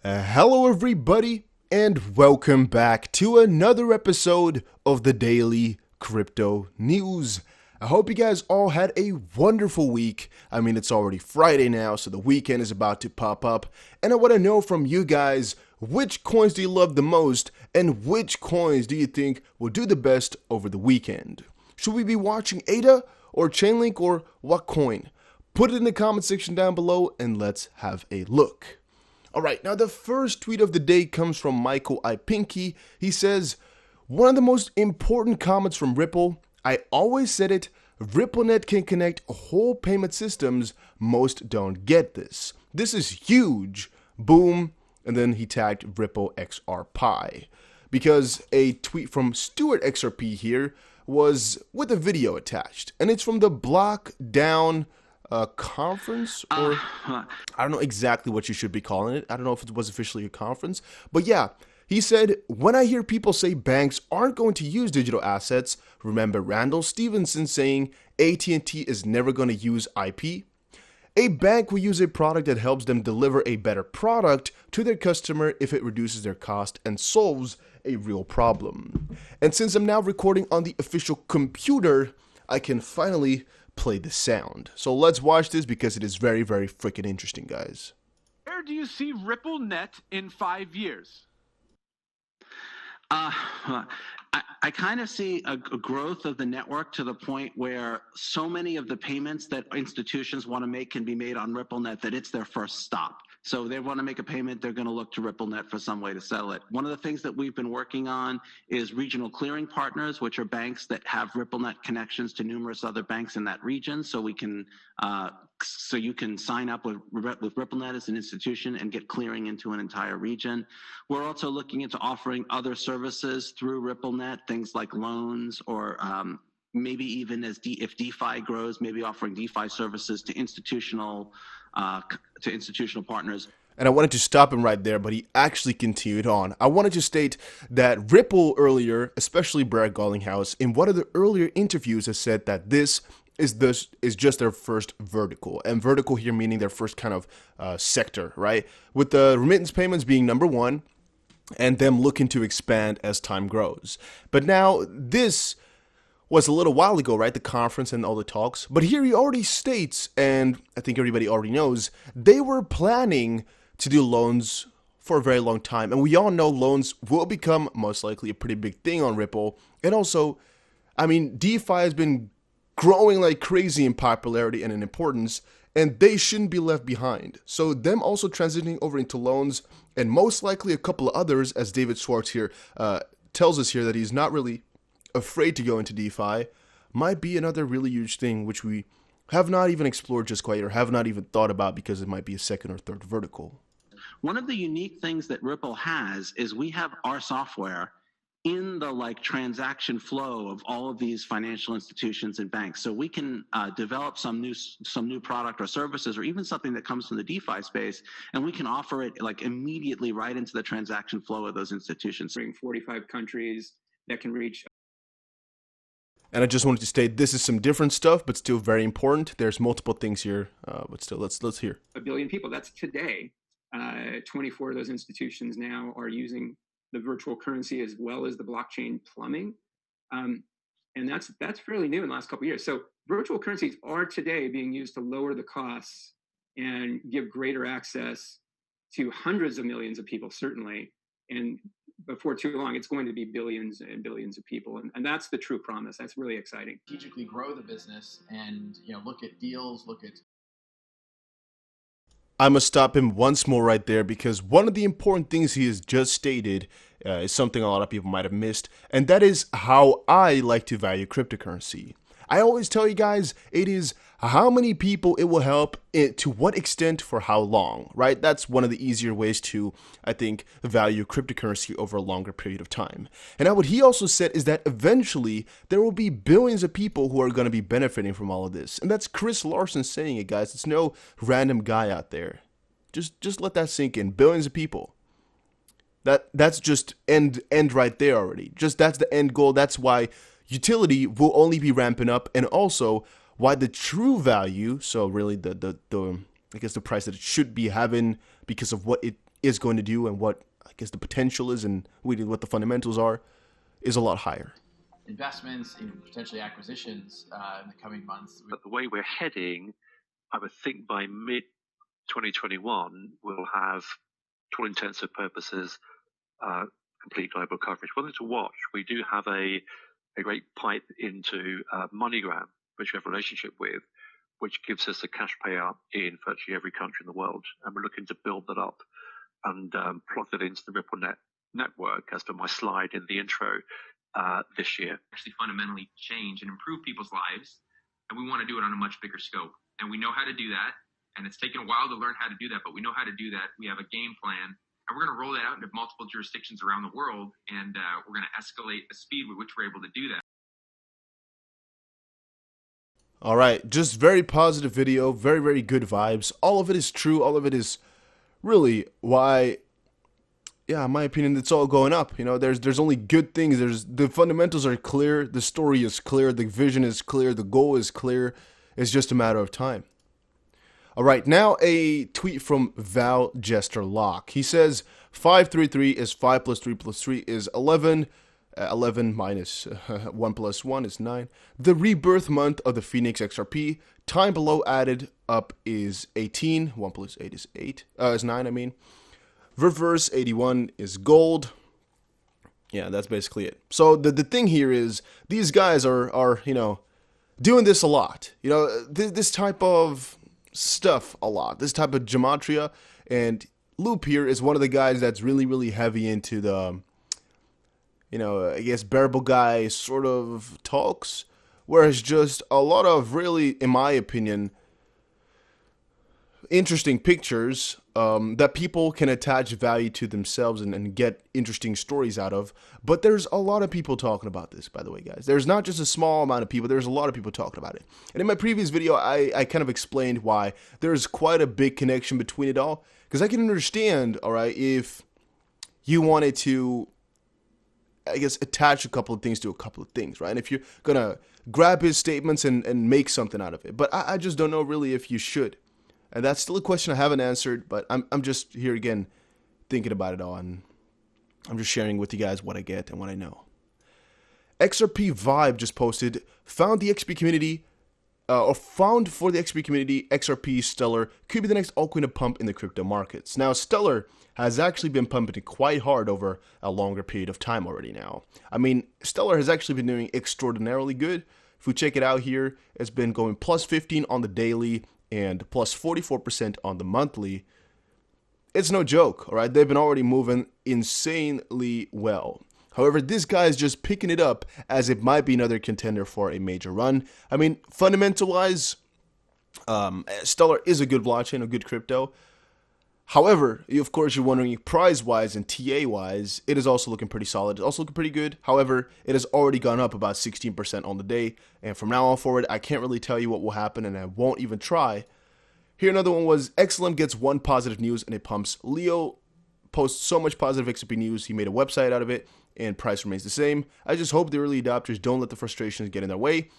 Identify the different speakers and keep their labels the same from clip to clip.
Speaker 1: Hello everybody and welcome back to another episode of the Daily Crypto News. I hope you guys all had a wonderful week. I mean, it's already Friday now, so the weekend is about to pop up, and I want to know from you guys, which coins do you love the most and which coins do you think will do the best over the weekend? Should we be watching ADA or Chainlink or what coin? Put it in the comment section down below and let's have a look. Alright, now the first tweet of the day comes from Michael I. Pinky. He says, one of the most important comments from Ripple, I always said it, RippleNet can connect whole payment systems, most don't get this. This is huge, boom, and then he tagged Ripple XRP. Because a tweet from Stuart XRP here was with a video attached, and it's from the Block Down conference, or I don't know exactly what you should be calling it. I don't know if it was officially a conference, but yeah, he said, when I hear people say banks aren't going to use digital assets, remember Randall Stevenson saying AT&T is never going to use IP? A bank will use a product that helps them deliver a better product to their customer if it reduces their cost and solves a real problem. And since I'm now recording on the official computer, I can finally play the sound. So let's watch this because it is very, very freaking interesting, guys.
Speaker 2: Where do you see RippleNet in 5 years?
Speaker 3: I kind of see a growth of the network to the point where so many of the payments that institutions want to make can be made on RippleNet that it's their first stop. So they want to make a payment, they're going to look to RippleNet for some way to settle it. One of the things that we've been working on is regional clearing partners, which are banks that have RippleNet connections to numerous other banks in that region. So we can, so you can sign up with RippleNet as an institution and get clearing into an entire region. We're also looking into offering other services through RippleNet, things like loans or maybe even if DeFi grows, maybe offering DeFi services to institutional partners.
Speaker 1: And I wanted to stop him right there, but he actually continued on. I wanted to state that Ripple earlier, especially Brad Garlinghouse, in one of the earlier interviews has said that this is just their first vertical. And vertical here meaning their first kind of sector, right? With the remittance payments being number one and them looking to expand as time grows. But now this was a little while ago, right? The conference and all the talks. But here he already states, and I think everybody already knows, they were planning to do loans for a very long time. And we all know loans will become most likely a pretty big thing on Ripple. And also, I mean, DeFi has been growing like crazy in popularity and in importance, and they shouldn't be left behind. So them also transitioning over into loans, and most likely a couple of others, as David Schwartz here tells us here that he's not really afraid to go into DeFi, might be another really huge thing which we have not even explored just quite or have not even thought about because it might be a second or third vertical.
Speaker 3: One of the unique things that Ripple has is we have our software in the transaction flow of all of these financial institutions and banks. So we can develop some new product or services or even something that comes from the DeFi space, and we can offer it immediately right into the transaction flow of those institutions.
Speaker 4: 45 countries that can reach.
Speaker 1: And I just wanted to state this is some different stuff, but still very important. There's multiple things here, but still, let's hear.
Speaker 4: 1 billion people. That's today. 24 of those institutions now are using the virtual currency as well as the blockchain plumbing, and that's fairly new in the last couple of years. So virtual currencies are today being used to lower the costs and give greater access to hundreds of millions of people, certainly, and before too long, it's going to be billions and billions of people. And that's the true promise. That's really exciting.
Speaker 5: Strategically grow the business and, look at deals,
Speaker 1: I must stop him once more right there because one of the important things he has just stated is something a lot of people might have missed, and that is how I like to value cryptocurrency. I always tell you guys, it is how many people it will help, to what extent, for how long, right? That's one of the easier ways to, I think, value cryptocurrency over a longer period of time. And now what he also said is that eventually there will be billions of people who are going to be benefiting from all of this. And that's Chris Larson saying it, guys. It's no random guy out there. Just let that sink in. Billions of people. That's just end right there already. That's the end goal. That's why utility will only be ramping up, and also why the true value, so really the I guess the price that it should be having because of what it is going to do and what I guess the potential is and what the fundamentals are is a lot higher.
Speaker 5: Investments in potentially acquisitions in the coming months.
Speaker 6: But the way we're heading, I would think by mid 2021, we'll have, to all intents and purposes, complete global coverage. One thing to watch, we do have a great pipe into MoneyGram, which we have a relationship with, which gives us a cash payout in virtually every country in the world. And we're looking to build that up and plug that into the RippleNet network, as per my slide in the intro this year.
Speaker 7: Actually fundamentally change and improve people's lives. And we want to do it on a much bigger scope. And we know how to do that. And it's taken a while to learn how to do that, but we know how to do that. We have a game plan. And we're going to roll that out into multiple jurisdictions around the world. And we're going to escalate the speed with which we're able to do that.
Speaker 1: All right, just very positive video, very, very good vibes. All of it is true. All of it is really why, yeah, in my opinion, it's all going up. You know, there's only good things. The fundamentals are clear. The story is clear. The vision is clear. The goal is clear. It's just a matter of time. All right, now a tweet from Val Jester Locke. He says 533 is 5 plus 3 plus 3 is 11. 11 minus 1 plus 1 is 9. The rebirth month of the Phoenix XRP. Time below added up is 18. 1 plus 8 is 8. Is 9, I mean. Reverse 81 is gold. Yeah, that's basically it. So the thing here is these guys are you know, doing this a lot. You know, this type of stuff a lot. This type of gematria. And Loop here is one of the guys that's really, really heavy into the, you know, I guess bearable guy sort of talks, whereas just a lot of really, in my opinion, interesting pictures that people can attach value to themselves and get interesting stories out of. But there's a lot of people talking about this, by the way, guys. There's not just a small amount of people, there's a lot of people talking about it. And in my previous video, I kind of explained why there's quite a big connection between it all. Because I can understand, all right, if you wanted to, I guess, attach a couple of things to a couple of things, right? And if you're going to grab his statements and make something out of it. But I just don't know really if you should. And that's still a question I haven't answered, but I'm just here again thinking about it all. And I'm just sharing with you guys what I get and what I know. XRP Vibe just posted, found the XP community, found for the XP community, XRP Stellar could be the next altcoin to pump in the crypto markets. Now, Stellar has actually been pumping it quite hard over a longer period of time already now. I mean, Stellar has actually been doing extraordinarily good. If we check it out here, it's been going plus 15 on the daily and plus 44% on the monthly. It's no joke, all right? They've been already moving insanely well. However, this guy is just picking it up as it might be another contender for a major run. I mean, fundamental-wise, Stellar is a good blockchain, a good crypto. However, of course, you're wondering price-wise and TA-wise, it is also looking pretty solid. It's also looking pretty good. However, it has already gone up about 16% on the day. And from now on forward, I can't really tell you what will happen, and I won't even try. Here, another one was XLM gets one positive news, and it pumps. Leo posts so much positive XRP news, he made a website out of it, and price remains the same. I just hope the early adopters don't let the frustrations get in their way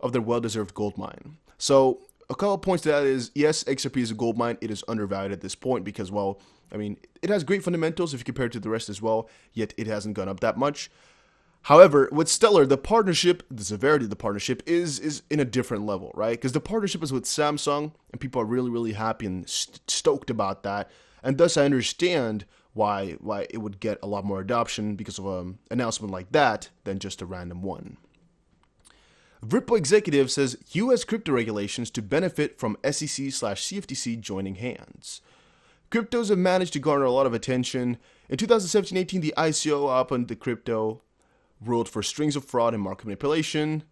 Speaker 1: of their well-deserved gold mine. So, a couple of points to that is, yes, XRP is a gold mine. It is undervalued at this point because, well, I mean, it has great fundamentals if you compare it to the rest as well, yet it hasn't gone up that much. However, with Stellar, the partnership, the severity of the partnership is in a different level, right? Because the partnership is with Samsung, and people are really, really happy and stoked about that. And thus, I understand why it would get a lot more adoption because of an announcement like that than just a random one. Ripple executive says U.S. crypto regulations to benefit from SEC/CFTC joining hands. Cryptos have managed to garner a lot of attention. In 2017-18, the ICO opened the crypto, ruled for strings of fraud and market manipulation.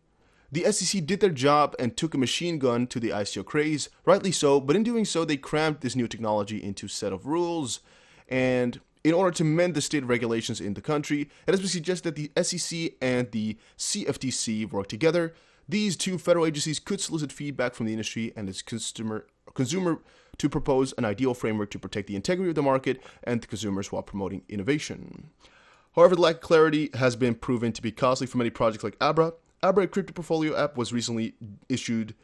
Speaker 1: The SEC did their job and took a machine gun to the ICO craze, rightly so, but in doing so, they crammed this new technology into a set of rules. And in order to mend the state regulations in the country, it has been suggested that the SEC and the CFTC work together. These two federal agencies could solicit feedback from the industry and its consumer to propose an ideal framework to protect the integrity of the market and the consumers while promoting innovation. However, the lack of clarity has been proven to be costly for many projects like Abra. Abra, a crypto portfolio app, was recently issued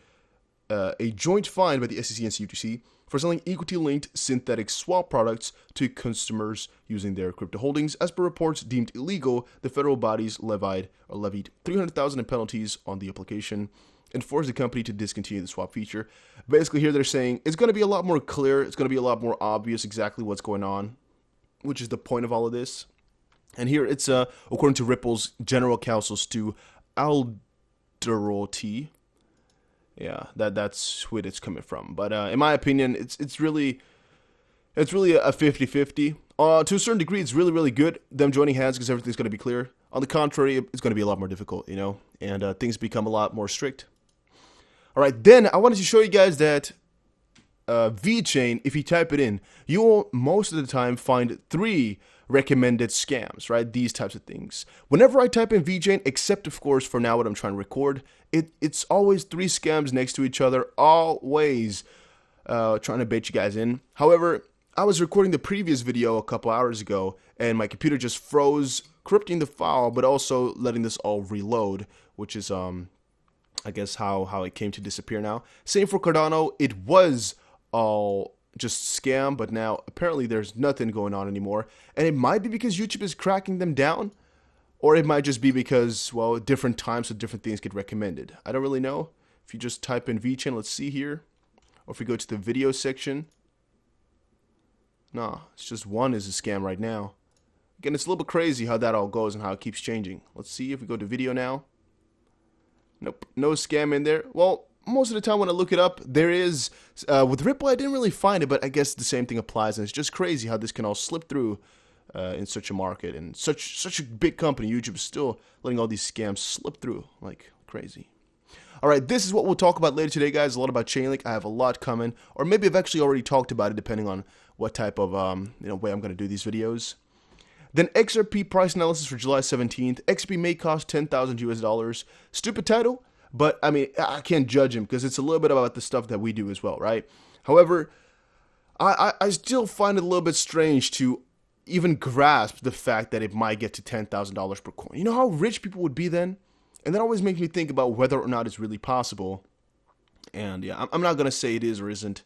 Speaker 1: a joint fine by the SEC and CFTC for selling equity-linked synthetic swap products to customers using their crypto holdings. As per reports deemed illegal, the federal bodies levied $300,000 in penalties on the application and forced the company to discontinue the swap feature. Basically, here they're saying it's going to be a lot more clear, it's going to be a lot more obvious exactly what's going on, which is the point of all of this. And here it's according to Ripple's general counsel Stu Alderoti. Yeah, that's who it's coming from. But in my opinion, it's really a 50-50. To a certain degree, it's really, really good, them joining hands, because everything's going to be clear. On the contrary, it's going to be a lot more difficult, you know, and things become a lot more strict. All right, then I wanted to show you guys that VeChain, if you type it in, you will most of the time find 3 recommended scams, right? These types of things. Whenever I type in VeChain, except of course for now what I'm trying to record, it's always 3 scams next to each other, always trying to bait you guys in. However, I was recording the previous video a couple hours ago, and my computer just froze, corrupting the file, but also letting this all reload, which is I guess how it came to disappear now. Same for Cardano, it was all just scam, but now apparently there's nothing going on anymore, and it might be because YouTube is cracking them down, or it might just be because, well, different times of different things get recommended. I don't really know. If you just type in VeChain, let's see here, or if we go to the video section, no, it's just one is a scam right now. Again, it's a little bit crazy how that all goes and how it keeps changing. Let's see if we go to video now. Nope, no scam in there. Well, most of the time when I look it up, there is, with Ripple, I didn't really find it, but I guess the same thing applies, and it's just crazy how this can all slip through in such a market, and such a big company. YouTube is still letting all these scams slip through like crazy. All right, this is what we'll talk about later today, guys. A lot about Chainlink. I have a lot coming, or maybe I've actually already talked about it, depending on what type of way I'm going to do these videos. Then XRP price analysis for July 17th. XRP may cost $10,000 US. Stupid title, but I mean, I can't judge him because it's a little bit about the stuff that we do as well, right? However, I still find it a little bit strange to even grasp the fact that it might get to $10,000 per coin. You know how rich people would be then? And that always makes me think about whether or not it's really possible. And yeah, I'm not going to say it is or isn't.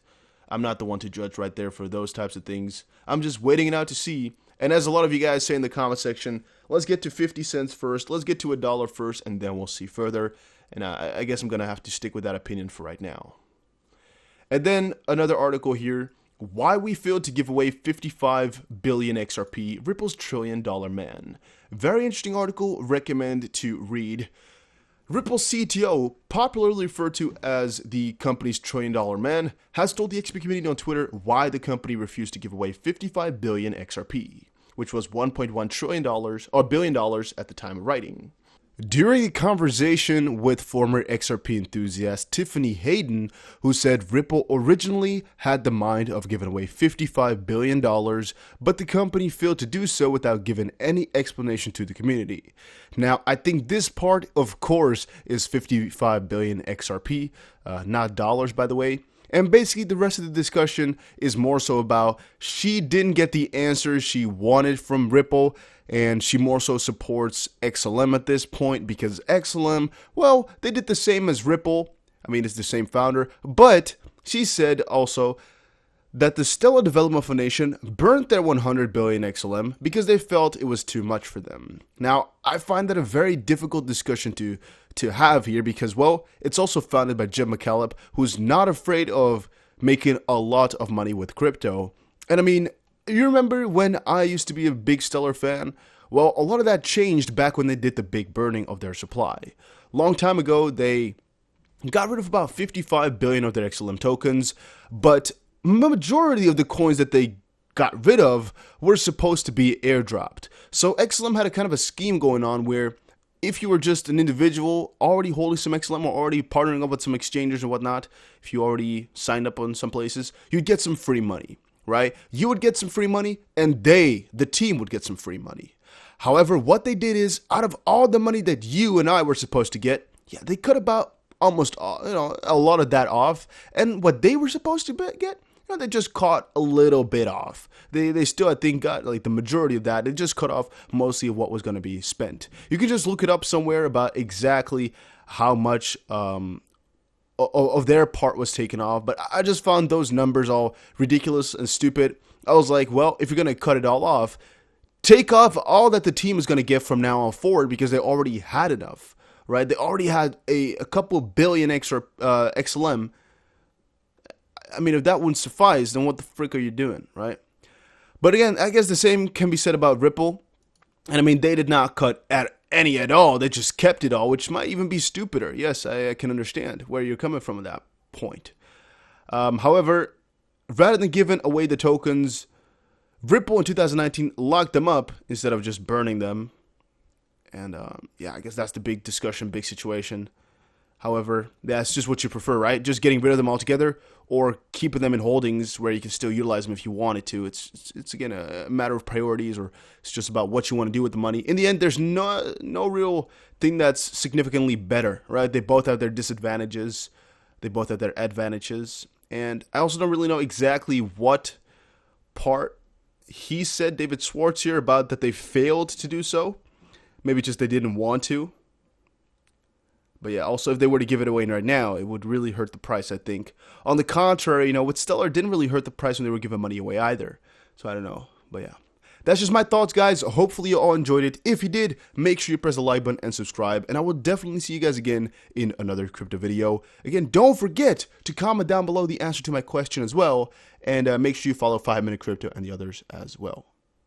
Speaker 1: I'm not the one to judge right there for those types of things. I'm just waiting it out to see. And as a lot of you guys say in the comment section, let's get to 50 cents first, let's get to $1 first, and then we'll see further. And I guess I'm going to have to stick with that opinion for right now. And then another article here, why we failed to give away 55 billion XRP, Ripple's $1 trillion man. Very interesting article, recommend to read. Ripple's CTO, popularly referred to as the company's $1 trillion man, has told the XRP community on Twitter why the company refused to give away 55 billion XRP, which was $1.1 trillion or billion dollars at the time of writing. During a conversation with former XRP enthusiast Tiffany Hayden, who said Ripple originally had the mind of giving away $55 billion, but the company failed to do so without giving any explanation to the community. Now, I think this part, of course, is 55 billion XRP, not dollars, by the way. And basically, the rest of the discussion is more so about she didn't get the answers she wanted from Ripple, and she more so supports XLM at this point because XLM, well, they did the same as Ripple. I mean, it's the same founder, but she said also that the Stellar Development Foundation burnt their 100 billion XLM because they felt it was too much for them. Now, I find that a very difficult discussion to have here because, well, it's also founded by Jim McCaleb, who's not afraid of making a lot of money with crypto. And I mean, you remember when I used to be a big Stellar fan? Well, a lot of that changed back when they did the big burning of their supply. Long time ago, they got rid of about 55 billion of their XLM tokens, but the majority of the coins that they got rid of were supposed to be airdropped. So XLM had a kind of a scheme going on where if you were just an individual already holding some XLM or already partnering up with some exchanges and whatnot, if you already signed up on some places, you'd get some free money, right? You would get some free money and the team would get some free money. However, what they did is, out of all the money that you and I were supposed to get, yeah, they cut about almost a lot of that off. And what they were supposed to get, they just caught a little bit off. They still, I think, got like the majority of that. They just cut off mostly of what was going to be spent. You can just look it up somewhere about exactly how much of their part was taken off. But I just found those numbers all ridiculous and stupid. I was like, well, if you're going to cut it all off, take off all that the team is going to get from now on forward, because they already had enough, right? They already had a couple billion extra XLM. I mean, if that wouldn't suffice, then what the frick are you doing, right? But again, I guess the same can be said about Ripple. And I mean, they did not cut any at all. They just kept it all, which might even be stupider. Yes, I can understand where you're coming from at that point. However, rather than giving away the tokens, Ripple in 2019 locked them up instead of just burning them. And yeah, I guess that's the big discussion, big situation. However, that's just what you prefer, right? Just getting rid of them altogether, or keeping them in holdings where you can still utilize them if you wanted to. It's again a matter of priorities, or it's just about what you want to do with the money. In the end, there's no real thing that's significantly better, right? They both have their disadvantages. They both have their advantages. And I also don't really know exactly what part he said, David Schwartz here, about that they failed to do so. Maybe just they didn't want to. But yeah, also if they were to give it away right now, it would really hurt the price, I think. On the contrary, with Stellar, it didn't really hurt the price when they were giving money away either. So I don't know. But yeah, that's just my thoughts, guys. Hopefully you all enjoyed it. If you did, make sure you press the like button and subscribe. And I will definitely see you guys again in another crypto video. Again, don't forget to comment down below the answer to my question as well. And make sure you follow 5 Minute Crypto and the others as well.